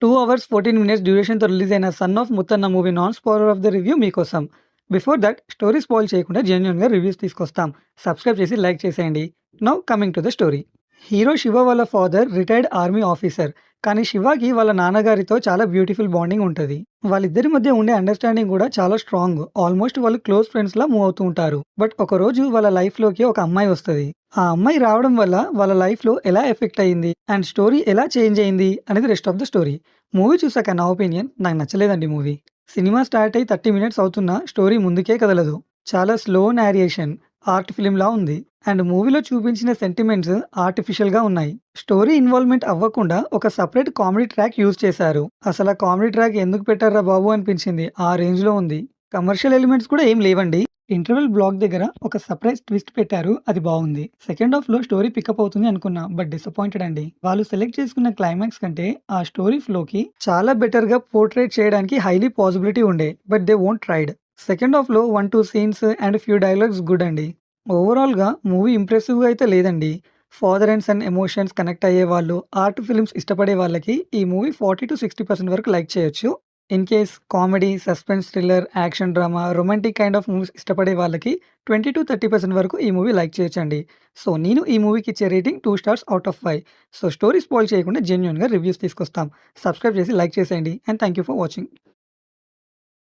2 hours 14 minutes డ్యూరేషన్‌తో release అయిన 'son of Muthanna' movie non spoiler of the review మీకోసం. Before that story spoil చేయకుండా జెన్యూన్‌గా రివ్యూస్ తీసుకొస్తాం. సబ్స్క్రైబ్ చేసి లైక్ చేసేయండి. Now coming to the story. Hero Shiva వాళ్ళ ఫాదర్ రిటైర్డ్ ఆర్మీ ఆఫీసర్. కానీ శివకి వాళ్ళ నాన్నగారితో చాలా బ్యూటిఫుల్ బాండింగ్ ఉంటది. వాళ్ళిద్దరి మధ్య ఉండే అండర్‌స్టాండింగ్ కూడా చాలా స్ట్రాంగ్. ఆల్మోస్ట్ వాళ్ళు క్లోజ్ ఫ్రెండ్స్‌లా మూవ్ అవుతూ ఉంటారు. బట్ ఒకరోజు వాళ్ళ లైఫ్‌లోకి ఒక అమ్మాయి వస్తది. ఆ అమ్మాయి రావడం వల్ల వాళ్ళ లైఫ్‌లో ఎలా ఎఫెక్ట్ అయింది అండ్ స్టోరీ ఎలా చేంజ్ అయింది అనేది rest of the story. Movie చూసాక నా ఒపీనియన్ నాకు నచ్చలేదండి మూవీ. సినిమా స్టార్ట్ అయ్యి 30 మినిట్స్ అవుతున్నా స్టోరీ ముందుకే కదలదు. చాలా స్లో నేరేషన్, ఆర్ట్ ఫిల్మ్‌లా ఉంది. అండ్ మూవీలో చూపించిన సెంటిమెంట్స్ ఆర్టిఫిషియల్‌గా ఉన్నాయి. స్టోరీ ఇన్వాల్వ్‌మెంట్ అవ్వకుండా ఒక సెపరేట్ కామెడీ ట్రాక్ యూజ్ చేశారు. అసల ఆ కామెడీ ట్రాక్ ఎందుకు పెట్టార్రా బాబు అనిపించింది. ఆ రేంజ్‌లో ఉంది. కమర్షియల్ ఎలిమెంట్స్ కూడా ఏం లేవండి. ఇంటర్వెల్ బ్లాక్ దగ్గర ఒక సర్ప్రైజ్ ట్విస్ట్ పెట్టారు. అది బావుంది. సెకండ్ హాఫ్‌లో స్టోరీ పికప్ అవుతుంది అనుకున్నా. బట్ డిసప్పాయింటెడ్ అండి. వాళ్ళు సెలెక్ట్ చేసుకున్న క్లైమాక్స్ కంటే ఆ స్టోరీ ఫ్లోకి చాలా బెటర్‌గా పోర్ట్రేట్ చేయడానికి హైలీ పాసిబిలిటీ ఉండే. But they won't tried. Second హాఫ్‌లో 1, 2 scenes and few dialogues good అండి. ఓవరాల్‌గా మూవీ ఇంప్రెసివ్‌గా అయితే లేదండి. Father and son emotions connect అయ్యేవాళ్ళు, ఆర్ట్ ఫిల్మ్స్ ఇష్టపడే వాళ్ళకి ఈ మూవీ 40-60% వరకు లైక్ చేయొచ్చు. In case comedy, suspense, thriller, action drama, romantic kind of movies ఇష్టపడే వాళ్ళకి 20-30% వరకు ఈ మూవీ లైక్ చేయొచ్చండి. సో, నేను ఈ మూవీకి ఇచ్చే rating 2 stars out of 5. So, story spoil చేయకుండా జెన్యూన్‌గా రివ్యూస్ తీసుకొస్తాం. సబ్స్క్రైబ్ చేసి లైక్ చేసేయండి. And thank you for watching.